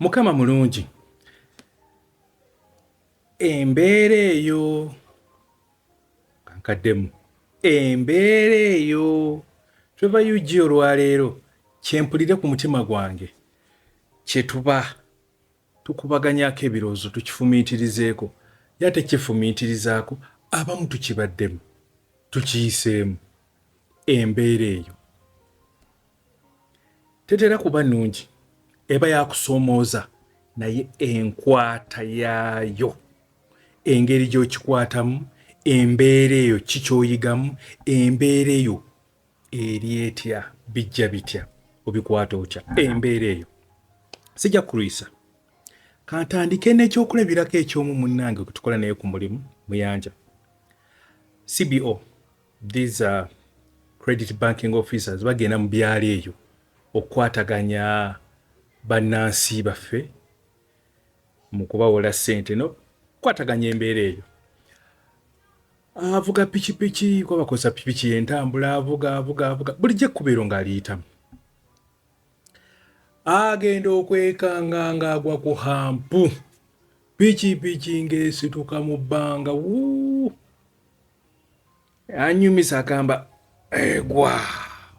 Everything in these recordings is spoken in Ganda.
Mukama mulungi. Embera eyo kankaddemu. Embera eyo tweva yuji olwaleero kyempulire ku mutima gwange kye tuba tukubaganyako ebirowoozo tukifumiitirizeeko yate kifumiitirizaako abamu tukibaddemu tukiyiseemu. Embera eyo tetera kuba nnungi, eba yakusoomooza, naye enkwata yaayo, engeri gy'okikwatamu, embeera eyo kikyoyigamu, embeera eyo eri etya, bijja bitya, obikwata otya. Embeera eyo sijja kulwisa. Kantandike n'ekyokulabirako ekyomu munnange kwe tukola naye ku mulimu Muyanja. CBO, these are credit banking officers, bagenda mu byalo eyo okukwataganya bannansi baffe mu kubawola ssente no kukwataganya embeera eyo. Avuga pikipiki kuba bakozesa pikipiki y'entambula, avuga bulijjo ekkubeero ng'aliyitamu. Agenda okwekanga ng'agwa ku hampu, pikipiki ng'esituka mu bbanga, anyumisa agamba egwa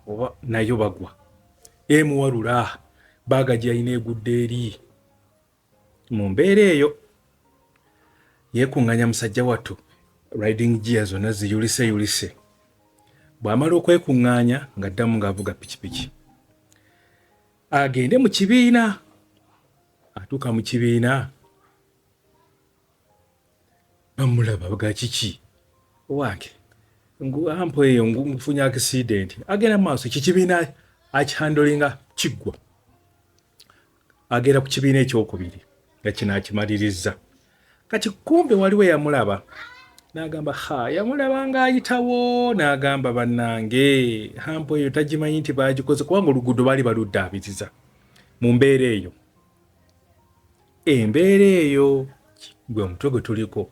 oba nayo bagwa. Emuwalula baaga gy'alina egudde eri. Mu mbeera eyo yeekuŋŋanya musajja wattu, riding gear zonna ziyulise. Bw'amala okwekuŋŋaanya ng'addamu ng'avuga pikipiki. Agende mu kibiina. Atuuka mu kibiina bamulaba baga kiki owange ampo eyo ngufunye accident. Agenda mu maaso kikibiina akihandolinga kiggwa. Agenda ku kibiina ekyokubiri nga kino akimalirizza. Kati kumbe waliwo yamulaba n'agamba yamulaba ng'ayitawo n'agamba bannange hampo eyo tagimanyi nti baagikoze kubanga oluguudo baali baluddaabiriza. Mu mbeera eyo, embeera eyo gwe omutwe gwe tuliko.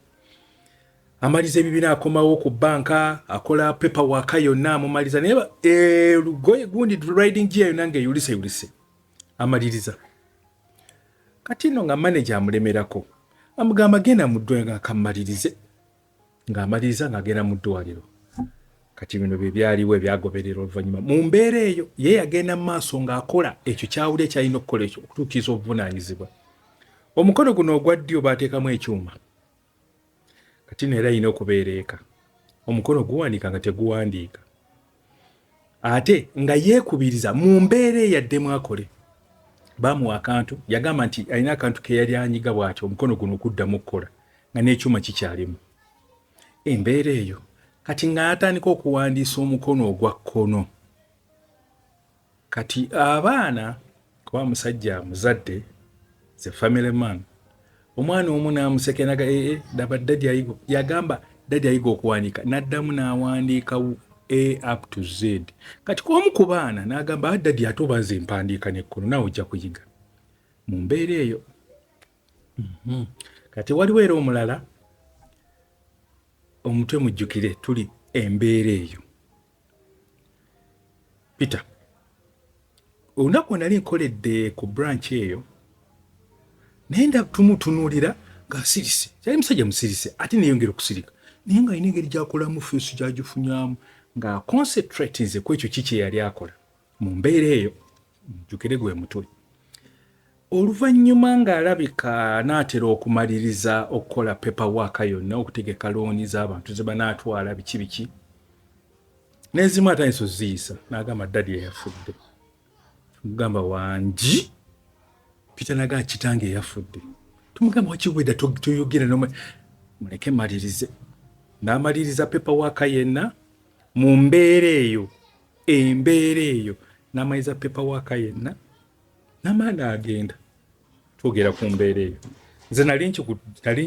Amaliza ebibiina akomawo ku bbanka, akola paperwork yonna amumaliza naye lugoye gundi riding gear yonna ng'eyulise amaliriza. Kati nno nga manager amulemerako amugamba genda mu ddwaliro ng'akamalirize, ng'amaliriza ng'agenda mu ddwaliro. Kati bino bye byaliwo ebyagoberera oluvannyuma. Mu mbeera eyo ye yagenda mu maaso ng'akola ekyo kyawulira kyalina okukola ekyo okutuukiriza obuvunaanyizibwa. Omukono guno ogwa ddyo baateekamu ekyuma. Kati neera alina okubeera eka. Omukono guwandiika nga teguwandiika. Ate nga yeekubiriza mu mbeera eyaddemu akole. Baamuwa akantu, yagamba nti alina akantu ke yali anyiga bw'ati omukono guno okuddamu okukola nga n'ekyuma kikyalimu. Embeera eyo kati ng'atandika okuwandiisa omukono ogwa kkono. Kati abaana kuba musajja muzadde, ze family man, omwana omu n'amuseka naga daba dadi ayigo, yagamba dadi ayigo okuwandiika, n'addamu n'awandiika A up to Z. Kati omu ku baana n'agamba dadi ate oba nze mpandiika n'ekkono naawe ojja kuyiga. Mu mbeera eyo kati waliwo era omulala omutwe mujjukire tuli embeera eyo. Peter, olunaku nali nkoledde ku branch eyo naye tumutunuulira ng'asirise. Yali musajja musirise ate neeyongera okusirika naye ng'alina engeri gy'akolamu feesi gy'agifunyamu nga concentratinze ku ekyo kiki yali akola. Mu mbeera eyo mujjukire gwe mutwe. Oluvannyuma ng'alabika n'atera okumaliriza okukola paperwork yonna, okutegeka looni z'abantu ze banaatwala biki n'ezimu atandise oziyisa n'agamba dadi eyafudde. Tumugamba wangi Peter n'agamba kitange eyafudde. Tumugamba wakiwedda tuyogera muleke malirize. N'amaliriza paperwork yenna mu mbeera eyo, embeera eyo n'amaliza paperwork yenna n'amala n'agenda. Twogera ku mbeera eyo. Nze nali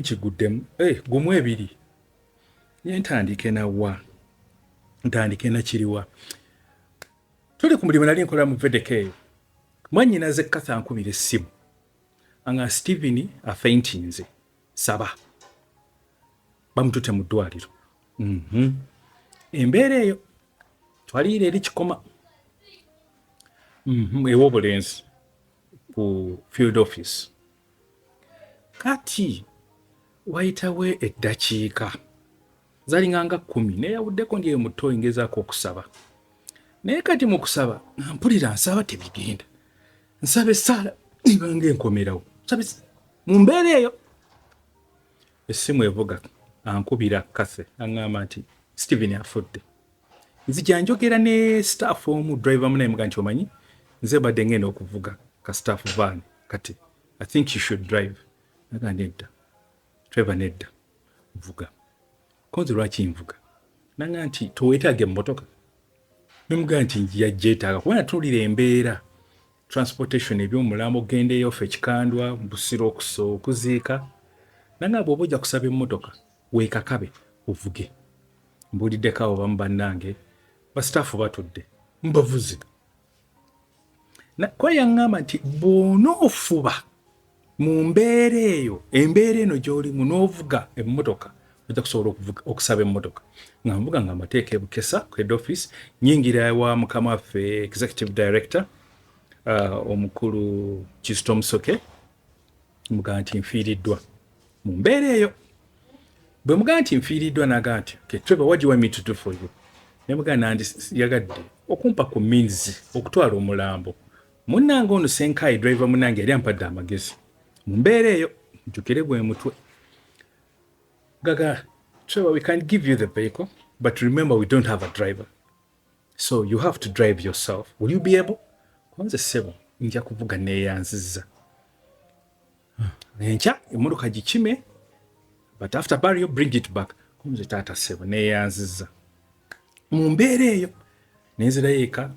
nkiguddemu gumu ebiri. Ye ntandike nawa, ntandike nakiriwa. Tuli ku mulimu nali nkola mu VDK. Mwannyinaze Katha ankubira essimu nga Stephen afeintinze saba bamutute mu ddwaliro. Embeera eyo twaliira eri kikoma ew'obulenzi ku field office. kati wayitawo eddakiika zalinganga 10 neyawuddeko ndi muto ngezaako okusaba naye kati mu kusaba mpulira nsaba tebigenda nsaba essaala ibanga enkomerawo nsabe mu mbeera eyo essimu evuga ankubira kase aŋŋamba nti Steven afudde nzija njogera ne staff omu driver munaye muga nti omanyi nze badde ngenda okuvuga ka staff van kati I think you should drive naga nedda driver nedda vuga konzi lwaki nvuga nanga nti toweetaage mmotoka nemuga nti njija jeetaaga kubona tuwulira embeera transportation ebyomulambo gendeyo ffe ekikandwa busiro okuziika nanga bw'oba ojja kusaba emmotoka weekakabe ovuge mbuuliddeko abo bamu bannange basitaafu batudde mbavuze kwa yaŋŋamba nti bw'onoofuba mu mbeera eyo embeera eno gy'olimu n'ovuga emmotoka ojja kusobola okusaba emmotoka nga mvuga nga amateeka ebukesa ku head office nyingira wa mukama waffe executive director omukulu Kisito Musoke muga nti nfiiriddwa mu mbeera eyo bwe muga nti nfiiriddwa naga nti okay, Trevor, what do you want me to do for you? Ne muga nandi yagadde okumpa ku means okutwala omulambo munnange ono Senkai driver munnange yali ampadde amagezi mu mbeera eyo njukire gwe mutwe gaga Trevor, we can give you the vehicle but remember we don't have a driver so you have to drive yourself. Will you be able? Kwanza sebo nja kuvuga neyanziza enkya emmotoka gikime but after burial bring it back kunze taata sebo neyanziza mu mbeera eyo nenzirayo eka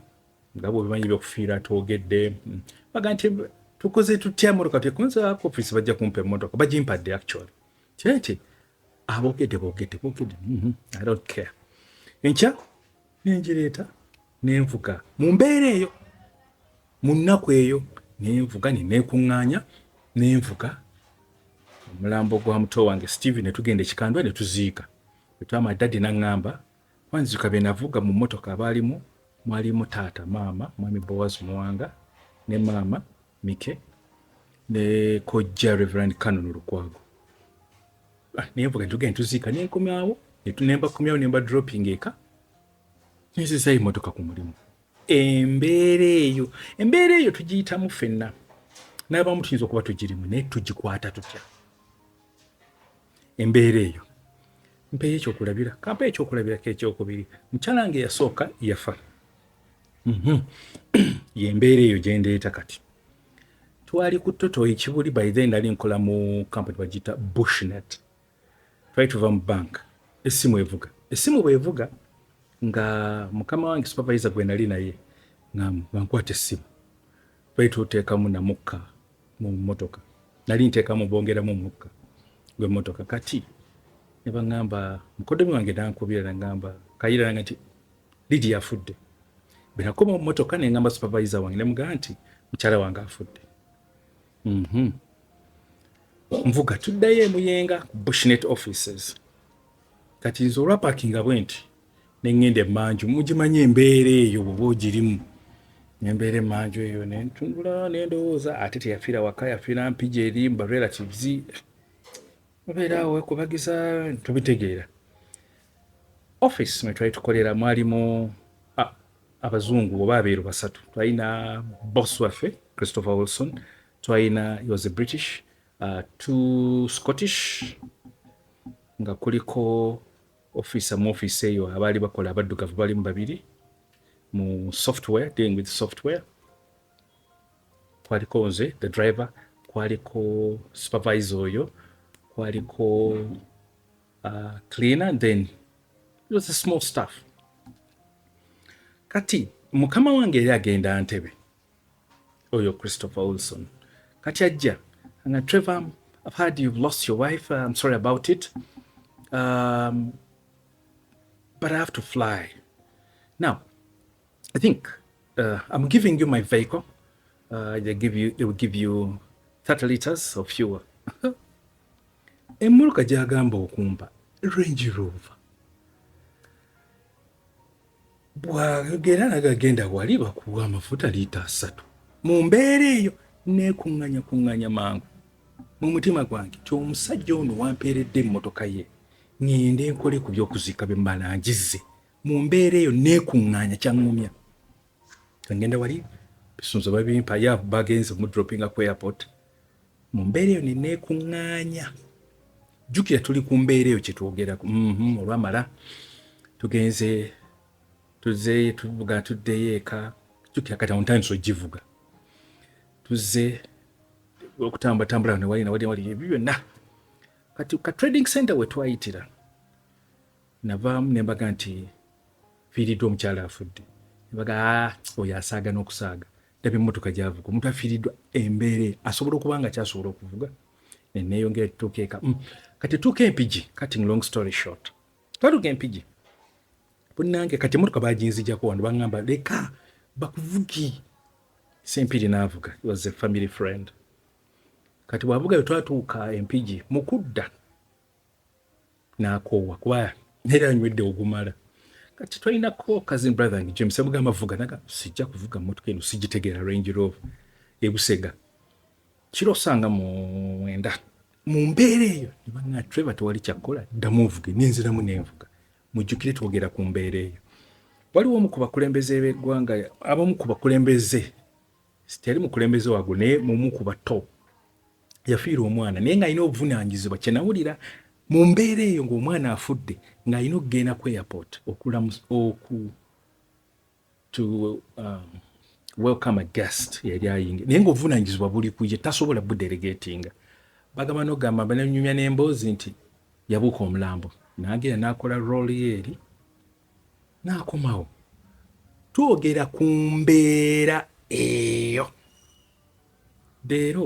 nga bwebimanyi byokufiira twogedde baga nti tukoze tutya emmotoka tekunza ku office bajja kumpa emmotoka bagimpadde actually kyeki boogedde I don't care enkya nengireeta nenvuga mu mbeera eyo mu nnaku eyo nenvuga neekuŋŋaanya nenvuga omulambo gwa muto wange Steve ne tugenda ekikandwa ne tuziika bwetwama daddi naŋŋamba wanziika bye navuga mu mmotoka abaalimu mwalimu taata maama mwami Boaz Muwanga ne maama Mike ne kojja Reverend Canon Lukwago nenvuga tugenda tuziika nenkomyawo nembakomyawo nemba dropping eka nzizayo emmotoka ku mulimu embeera eyo tugiyitamu ffenna n'abamu tuyinza okuba tugirimu naye tugikwata tutya embeera eyo mpeeyo ekyokulabira kampa ekyokulabirako ekyokubiri mukyalange eyasooka yafa yembeera eyo gyendeeta kati twali ku Totoyi Kibuli by then nali nkola mu company bagiyita Bushnet twali tuva mu bank essimu bwevuga nga mukama wange supervisor gwe nali naye nga nkwata essimu twali tuteekamu namukka mu mmotoka nali nteekamu bongeramu omukka gw'emmotoka kati ne baŋŋamba mukoddomi wange nankubira naŋŋamba kayira nange nti Lydia afudde bwe nakoma mu mmotoka ne ŋŋamba supervisor wange ne mugamba nti mukyala wange afudde nvuga tuddayo emuyenga ku Bushnet offices kati nze olwapakinga bwe nti neŋŋenda emmanju mugimanyi embeera eyo bw'oba ogirimu nembeera emmanju eyo nentundula nendowooza ate teyafiira waka yafiira mpija eri mba relatives mubeera awo ekubagiza tubitegeera office mwe twali tukolera mwalimu abazungu oba abeeru basatu twalina boss waffe Christopher Wilson twalina he was a British two Scottish nga kuliko officer mu office eyo abaali bakola abaddugavu balimu babiri mu software dealing with software kwaliko nze the driver kwaliko supervisor oyo kwaliko cleaner then it was a small staff kati mukama wange yali agenda Ntebe oyo Christopher Wilson kati ajja nga Trevor, I've heard you've lost your wife. I'm sorry about it. But I have to fly. Now, I think I'm giving you my vehicle. They will give you 30 liters of fuel. Emmotoka gy'agamba okumpa Range Rover. Bw'agenda nagagenda wali bakuwa amafuta liita 3. Mu mbeera eyo neekuŋŋanya mangu. mu mutima gwange ti omusajja ono wampeeredde emmotoka ye ngende nkole ku by'okuziika bye mmala ngize mu mbeera eyo neekuŋŋaanya kyaŋŋumya ngenda wali bisunzo babimpa ya bagenze mu droppinga ku airport mu mbeera eyo neekuŋŋaanya jjukira tuli ku mbeera eyo kyetwogerako olwamala tugenze tuzze tuvuga tuddeyo eka jjukira kati awuntandisa ogivuga tuzze okutambulatambula wali ebyo byonna kati ka trading center we twayitira navaamu ne mbaga nti fiiriddwa omukyala afudde nebaga oyo asaaga n'okusaaga ndaba emmotoka gy'avuga omuntu afiiriddwa embeera asobola okuba nga kyasobola okuvuga neeyongera tutuuka eka kati tuuka empigi cutting long story short twatuuka empigi bunnange kati emmotoka baginzijjako wano baŋŋamba leka bakuvugi sempiri n'avuga he was a family friend kati bwavuga twatuuka empigi mukudda n'akoowa kuba era anywedde ogumala kati twalinako cousin brother nge James amugamba vuga naga sijja kuvuga mmotoka eno sigitegeera Range Rover ebusega kiro osanga mwenda mu mbeera eyo nebanga Trevor tewali kyakkola ddamu ovuge nenziramu nenvuga mujjukire twogera ku mbeera eyo waliwo omu ku bakulembeze b'eggwanga abamu ku bakulembeze teyali mukulembeze waago naye mumu ku bato yafiira omwana naye ng'alina obuvunaanyizibwa kyenawulira mu mbeera eyo ng'omwana afudde ng'alina okugenda ku airport welcome a guest yali ayinge naye ng'obuvunaanyizibwa buli ku ye tasobola budelegatinga bagamba n'ogamba bananyumya n'emboozi nti yabuuka omulambo n'agenda n'akola rooli eri n'akomawo twogera ku mbeera eyo leero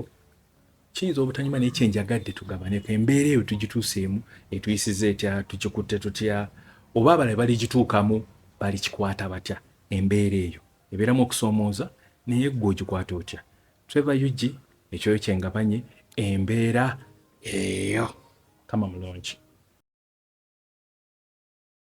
kiyinza obutanyuma naye kyenjagadde tugabaneko embeera eyo tugituuseemu etuyisiza etya tukikutte tutya oba abalala baligituukamu balikikwata batya embeera eyo ebeeramu okusoomooza naye ggwe ogikwata otya Trevor Yugi ekyoyo kyengabanye embeera eyo kama mulungi